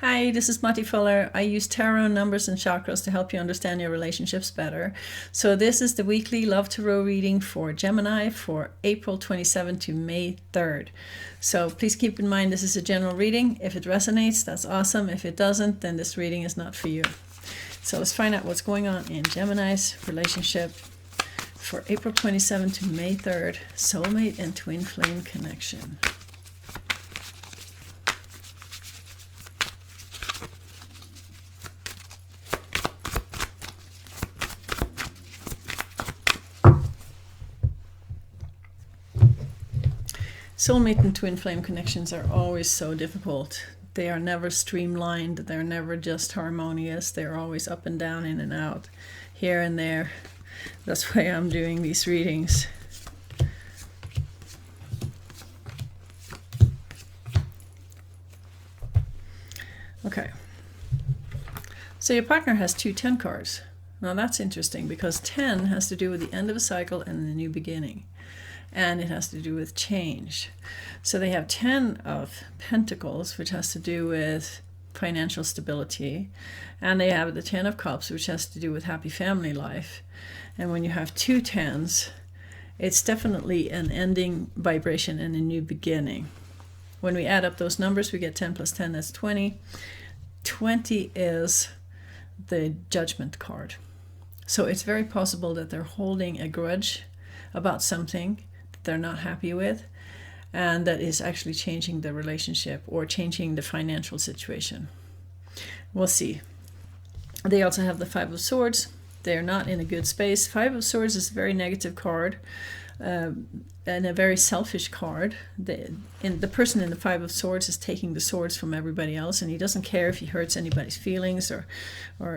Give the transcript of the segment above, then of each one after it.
Hi, this is Matti Fuller. I use tarot, numbers, and chakras to help you understand your relationships better. So this is the weekly Love Tarot reading for Gemini for April 27 to May 3rd. So please keep in mind this is a general reading. If it resonates, that's awesome. If it doesn't, then this reading is not for you. So let's find out what's going on in Gemini's relationship for April 27 to May 3rd. Soulmate and twin flame connection. Soulmate and twin flame connections are always so difficult. They are never streamlined. They're never just harmonious. They're always up and down, in and out, here and there. That's why I'm doing these readings. Okay. So your partner has two 10 cards. Now that's interesting because 10 has to do with the end of a cycle and a new beginning. And it has to do with change. So they have 10 of Pentacles, which has to do with financial stability. And they have the 10 of Cups, which has to do with happy family life. And when you have two 10s, it's definitely an ending vibration and a new beginning. When we add up those numbers, we get 10 plus 10, that's 20. 20 is the Judgment card. So it's very possible that they're holding a grudge about something they're not happy with, and that is actually changing the relationship or changing the financial situation. We'll see. They also have the Five of Swords. They're not in a good space. Five of Swords is a very negative card and a very selfish card. The person in the Five of Swords is taking the swords from everybody else, and he doesn't care if he hurts anybody's feelings or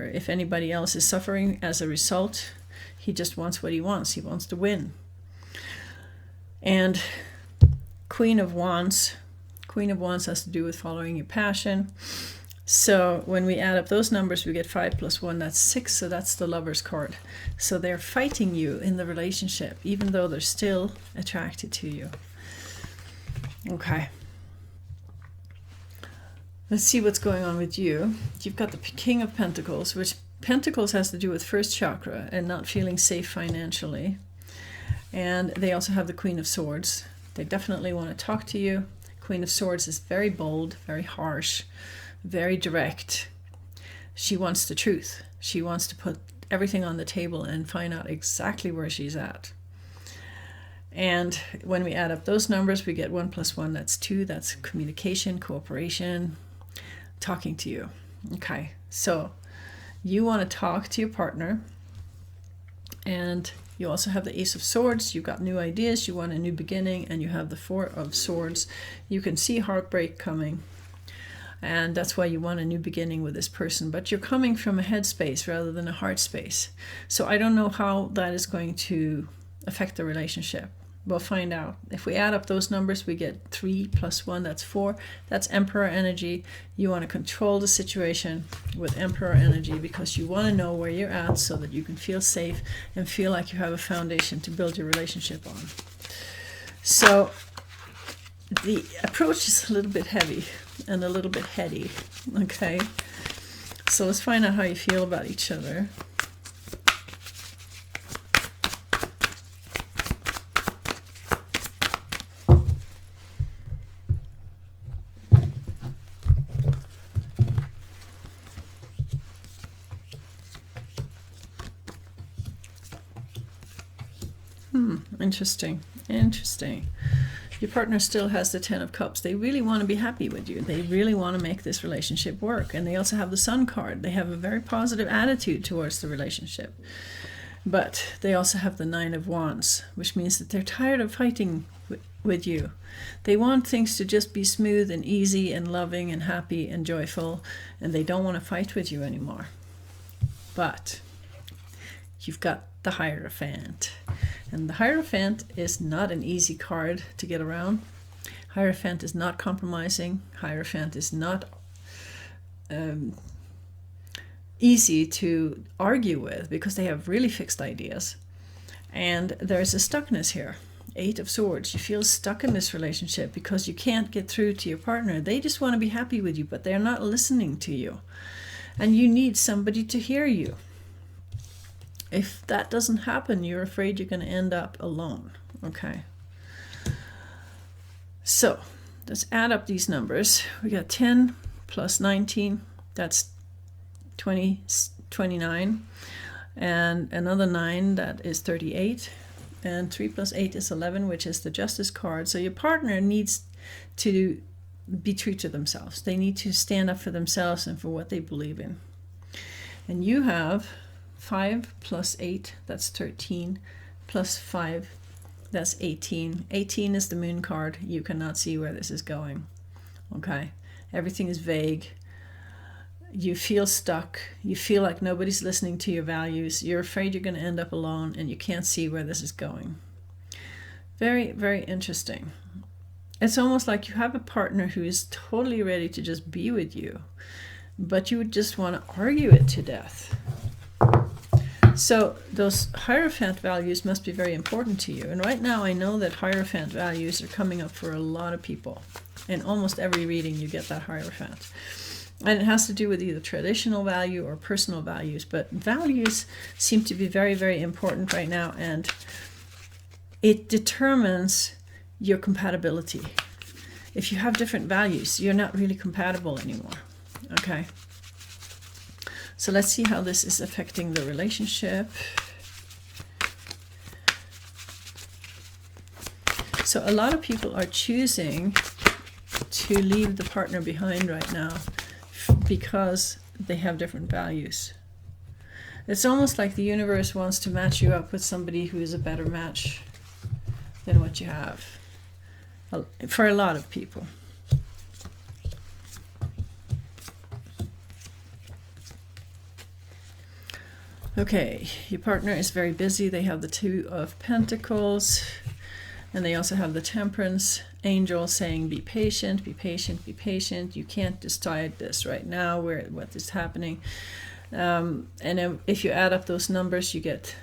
if anybody else is suffering as a result. He just wants what he wants. He wants to win. And Queen of Wands has to do with following your passion. So when we add up those numbers, we get 5 plus 1, that's 6. So that's the Lover's card. So they're fighting you in the relationship, even though they're still attracted to you. Okay. Let's see what's going on with you. You've got the King of Pentacles, which Pentacles has to do with first chakra and not feeling safe financially. And they also have the Queen of Swords. They definitely want to talk to you. Queen of Swords is very bold, very harsh, very direct. She wants the truth. She wants to put everything on the table and find out exactly where she's at. And when we add up those numbers, we get 1 plus 1, that's 2. That's communication, cooperation, talking to you. Okay, so you want to talk to your partner, and you also have the Ace of Swords. You've got new ideas. You want a new beginning. And you have the Four of Swords. You can see heartbreak coming. And that's why you want a new beginning with this person. But you're coming from a head space rather than a heart space. So I don't know how that is going to affect the relationship. We'll find out. If we add up those numbers, we get 3 plus 1, that's 4. That's Emperor energy. You want to control the situation with Emperor energy because you want to know where you're at so that you can feel safe and feel like you have a foundation to build your relationship on. So the approach is a little bit heavy and a little bit heady. Okay, so let's find out how you feel about each other. Interesting. Your partner still has the 10 of Cups. They really want to be happy with you. They really want to make this relationship work. And they also have the Sun card. They have a very positive attitude towards the relationship. But they also have the 9 of Wands, which means that they're tired of fighting with you. They want things to just be smooth and easy and loving and happy and joyful. And they don't want to fight with you anymore. But you've got the Hierophant. And the Hierophant is not an easy card to get around. Hierophant is not compromising. Hierophant is not easy to argue with because they have really fixed ideas. And there's a stuckness here. 8 of Swords. You feel stuck in this relationship because you can't get through to your partner. They just want to be happy with you, but they're not listening to you. And you need somebody to hear you. If that doesn't happen, you're afraid you're going to end up alone. Okay. So let's add up these numbers. We got 10 plus 19. That's 29. And another 9, that is 38. And 3 plus 8 is 11, which is the Justice card. So your partner needs to be true to themselves. They need to stand up for themselves and for what they believe in. And you have 5 plus 8, that's 13, plus 5, that's 18. 18 is the Moon card. You cannot see where this is going. Okay? Everything is vague. You feel stuck. You feel like nobody's listening to your values. You're afraid you're going to end up alone, and you can't see where this is going. Very, very interesting. It's almost like you have a partner who is totally ready to just be with you, but you would just want to argue it to death. So those Hierophant values must be very important to you. And right now I know that Hierophant values are coming up for a lot of people. In almost every reading you get that Hierophant. And it has to do with either traditional value or personal values. But values seem to be very, very important right now. And it determines your compatibility. If you have different values, you're not really compatible anymore. Okay? So let's see how this is affecting the relationship. So a lot of people are choosing to leave the partner behind right now because they have different values. It's almost like the universe wants to match you up with somebody who is a better match than what you have, for a lot of people. Okay, your partner is very busy. They have the 2 of Pentacles, and they also have the Temperance angel saying, be patient, be patient, be patient. You can't decide this right now, what is happening. And if you add up those numbers, you get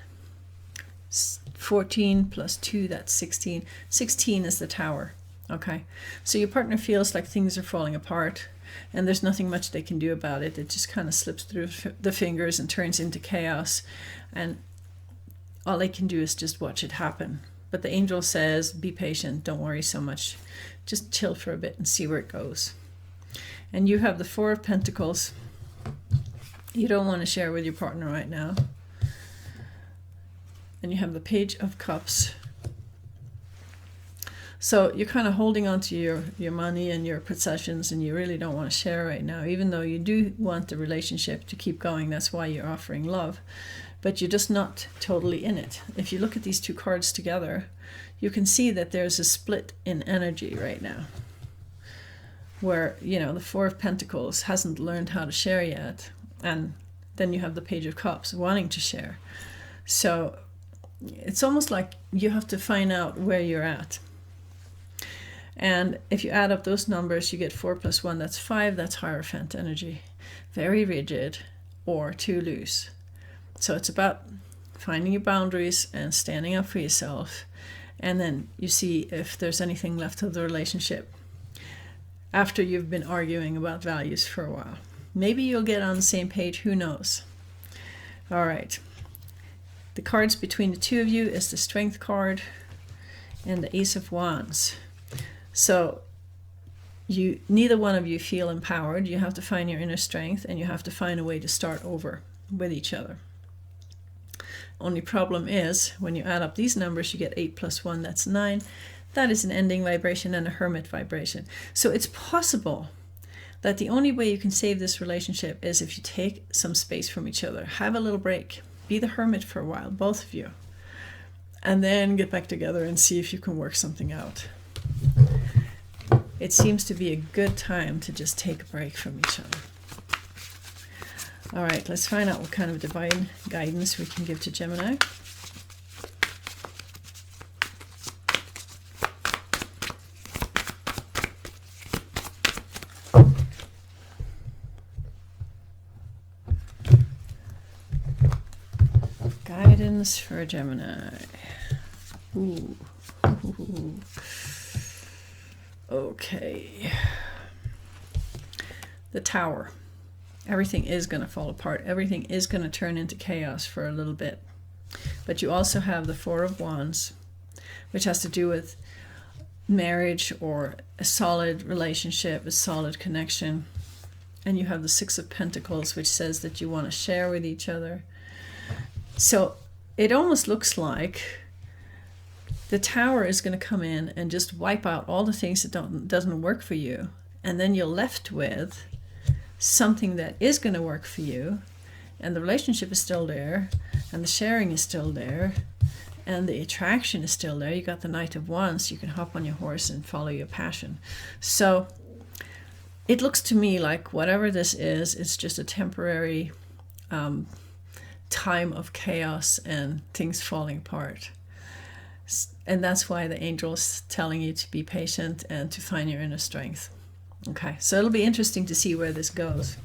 14 plus 2, that's 16. 16 is the Tower. Okay, so your partner feels like things are falling apart, and there's nothing much they can do about it. It just kind of slips through the fingers and turns into chaos, and all they can do is just watch it happen. But the angel says, be patient, don't worry so much, just chill for a bit and see where it goes. And you have the 4 of Pentacles. You don't want to share with your partner right now. And you have the Page of Cups. So you're kind of holding on to your money and your possessions, and you really don't want to share right now, even though you do want the relationship to keep going. That's why you're offering love. But you're just not totally in it. If you look at these 2 cards together, you can see that there's a split in energy right now. Where, you know, the 4 of Pentacles hasn't learned how to share yet. And then you have the Page of Cups wanting to share. So it's almost like you have to find out where you're at. And if you add up those numbers, you get 4 plus 1, that's 5, that's Hierophant energy. Very rigid or too loose. So it's about finding your boundaries and standing up for yourself. And then you see if there's anything left of the relationship after you've been arguing about values for a while. Maybe you'll get on the same page, who knows? All right. The cards between the 2 of you is the Strength card and the Ace of Wands. So neither one of you feel empowered. You have to find your inner strength, and you have to find a way to start over with each other. Only problem is, when you add up these numbers, you get 8 plus 1, that's 9. That is an ending vibration and a hermit vibration. So it's possible that the only way you can save this relationship is if you take some space from each other. Have a little break. Be the hermit for a while, both of you. And then get back together and see if you can work something out. It seems to be a good time to just take a break from each other. All right, let's find out what kind of divine guidance we can give to Gemini. Guidance for Gemini. Ooh. Okay. The Tower. Everything is going to fall apart. Everything is going to turn into chaos for a little bit. But you also have the Four of Wands, which has to do with marriage or a solid relationship, a solid connection. And you have the Six of Pentacles, which says that you want to share with each other. So it almost looks like the Tower is going to come in and just wipe out all the things that doesn't work for you. And then you're left with something that is going to work for you. And the relationship is still there. And the sharing is still there. And the attraction is still there. You got the Knight of Wands. You can hop on your horse and follow your passion. So it looks to me like whatever this is, it's just a temporary time of chaos and things falling apart. And that's why the angel's telling you to be patient and to find your inner strength. Okay, so it'll be interesting to see where this goes.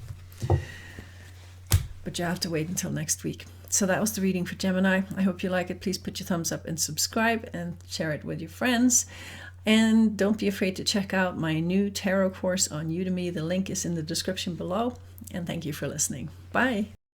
But you have to wait until next week. So that was the reading for Gemini. I hope you like it. Please put your thumbs up and subscribe and share it with your friends. And don't be afraid to check out my new tarot course on Udemy. The link is in the description below. And thank you for listening. Bye.